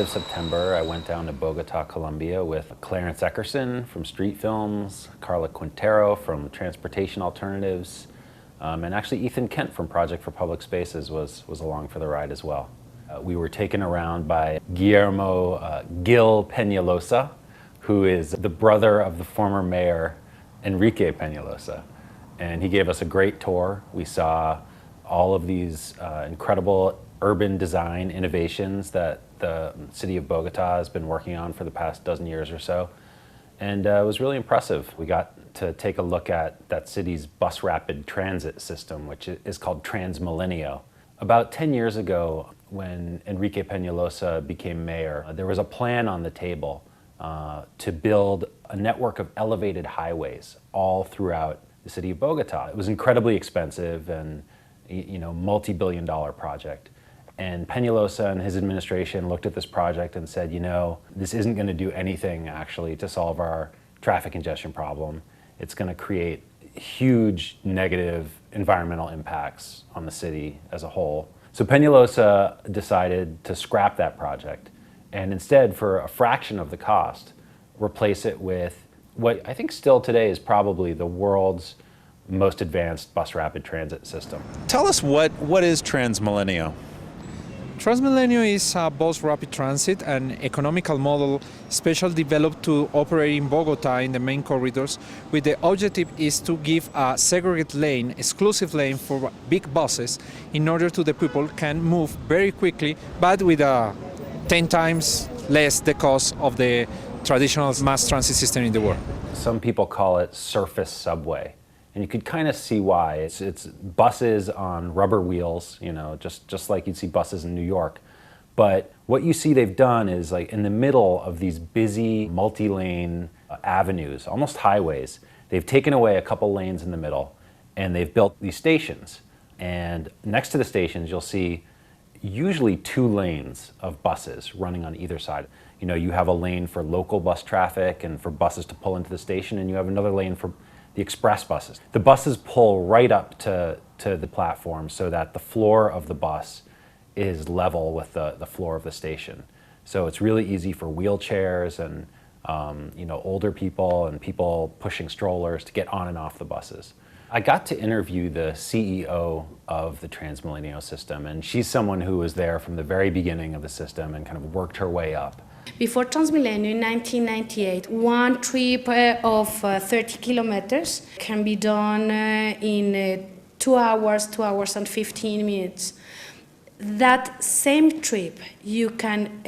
end of September, I went down to Bogotá, Colombia with Clarence Eckerson from Streetfilms, Carla Quintero from Transportation Alternatives, and actually Ethan Kent from Project for Public Spaces was along for the ride as well. We were taken around by Guillermo Gil Peñalosa, who is the brother of the former mayor Enrique Peñalosa. And he gave us a great tour. We saw all of these incredible urban design innovations that the city of Bogotá has been working on for the past dozen years or so. And it was really impressive. We got to take a look at that city's bus rapid transit system, which is called Transmilenio. About 10 years ago, when Enrique Peñalosa became mayor, there was a plan on the table to build a network of elevated highways all throughout the city of Bogotá. It was incredibly expensive and multi-billion-dollar project. And Peñalosa and his administration looked at this project and said, this isn't going to do anything actually to solve our traffic congestion problem. It's going to create huge negative environmental impacts on the city as a whole. So Peñalosa decided to scrap that project and instead, for a fraction of the cost, replace it with what I think still today is probably the world's most advanced bus rapid transit system. Tell us what is Transmilenio? Transmilenio is a bus rapid transit, an economical model specially developed to operate in Bogotá in the main corridors, with the objective is to give a segregated lane, exclusive lane for big buses, in order to the people can move very quickly, but with 10 times less the cost of the traditional mass transit system in the world. Some people call it surface subway. And you could kind of see why. It's buses on rubber wheels, just like you'd see buses in New York. But what you see they've done is, like, in the middle of these busy multi-lane avenues, almost highways, they've taken away a couple lanes in the middle and they've built these stations. And next to the stations, you'll see usually 2 lanes of buses running on either side. You have a lane for local bus traffic and for buses to pull into the station, and you have another lane for the express buses. The buses pull right up to the platform so that the floor of the bus is level with the floor of the station. So it's really easy for wheelchairs and older people and people pushing strollers to get on and off the buses. I got to interview the CEO of the Transmilenio system, and she's someone who was there from the very beginning of the system and kind of worked her way up. Before Transmilenio in 1998, one trip of 30 kilometers can be done in 2 hours, 2 hours and 15 minutes. That same trip, you can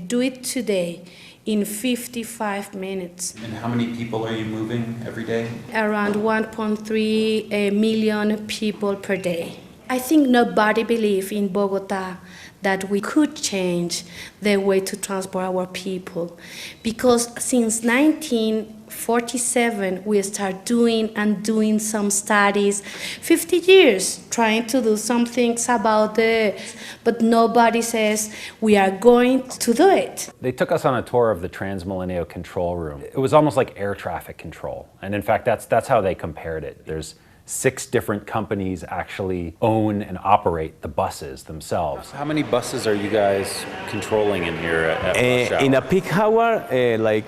do it today in 55 minutes. And how many people are you moving every day? Around 1.3 million people per day. I think nobody believes in Bogotá that we could change the way to transport our people, because since 1947 we start doing some studies, 50 years trying to do some things about this, but nobody says we are going to do it. They took us on a tour of the Transmilenio control room. It was almost like air traffic control, and in fact that's how they compared it. There's 6 different companies actually own and operate the buses themselves. How many buses are you guys controlling in here at rush hour? In a peak hour, like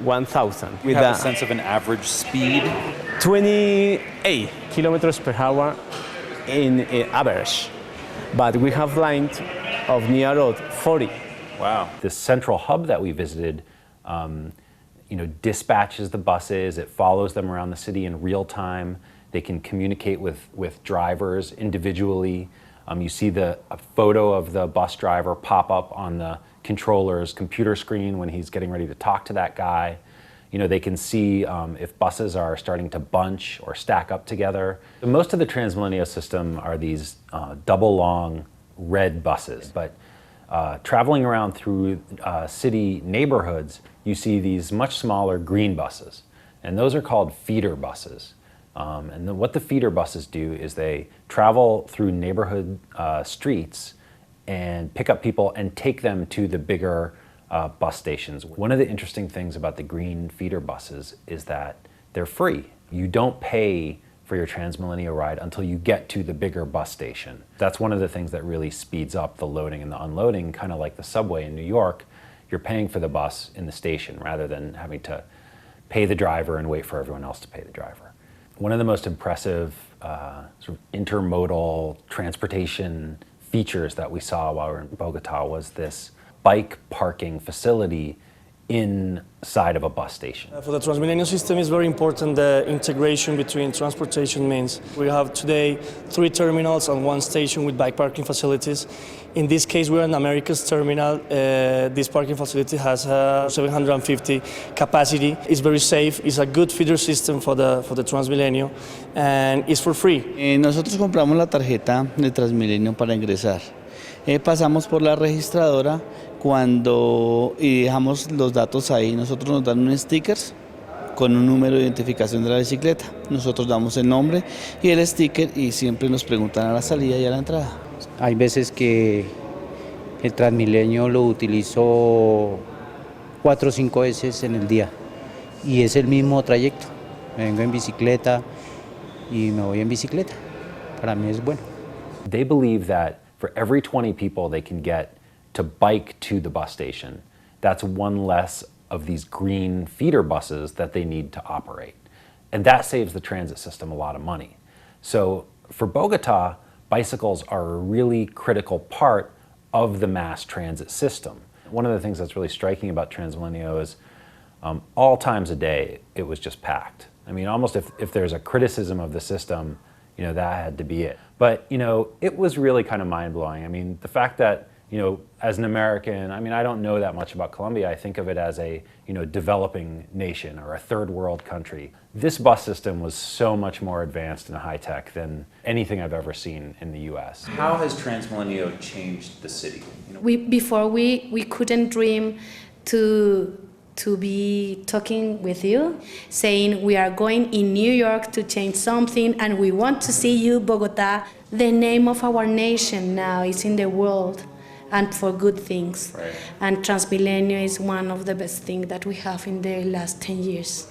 1,000. You have a sense of an average speed? 28 kilometers per hour in average, but we have lines of near road 40. Wow. This central hub that we visited dispatches the buses, it follows them around the city in real time. They can communicate with drivers individually. You see a photo of the bus driver pop up on the controller's computer screen when he's getting ready to talk to that guy. They can see if buses are starting to bunch or stack up together. Most of the Transmilenio system are these double long red buses, but traveling around through city neighborhoods, you see these much smaller green buses, and those are called feeder buses. And then what the feeder buses do is they travel through neighborhood streets and pick up people and take them to the bigger bus stations. One of the interesting things about the green feeder buses is that they're free. You don't pay for your Transmilenio ride until you get to the bigger bus station. That's one of the things that really speeds up the loading and the unloading, kind of like the subway in New York. You're paying for the bus in the station rather than having to pay the driver and wait for everyone else to pay the driver. One of the most impressive sort of intermodal transportation features that we saw while we were in Bogotá was this bike parking facility inside of a bus station. For the Transmilenio system, it's very important the integration between transportation means. We have today 3 terminals and 1 station with bike parking facilities. In this case, we're in America's terminal. This parking facility has 750 capacity. It's very safe. It's a good feeder system for the Transmilenio, and it's for free. Nosotros compramos la tarjeta de Transmilenio para ingresar. Pasamos por la registradora y dejamos los datos ahí. Nosotros nos dan un sticker con un número de identificación de la bicicleta. Nosotros damos el nombre y el sticker y siempre nos preguntan a la salida y a la entrada. Hay veces que el Transmilenio lo utilizo 4 o 5 veces en el día y es el mismo trayecto. Me vengo en bicicleta y me voy en bicicleta. Para mí es bueno. They believe that for every 20 people they can get to bike to the bus station, that's one less of these green feeder buses that they need to operate. And that saves the transit system a lot of money. So for Bogotá, bicycles are a really critical part of the mass transit system. One of the things that's really striking about Transmilenio is all times a day, it was just packed. I mean, almost if there's a criticism of the system, you know, that had to be it. But, you know, it was really kind of mind-blowing. I mean, the fact that, you know, as an American, I mean, I don't know that much about Colombia. I think of it as a, you know, developing nation or a third world country. This bus system was so much more advanced and high-tech than anything I've ever seen in the US. How has Transmilenio changed the city? Before we couldn't dream to be talking with you, saying we are going in New York to change something and we want to see you, Bogotá. The name of our nation now is in the world and for good things. Right. And Transmilenio is one of the best things that we have in the last 10 years.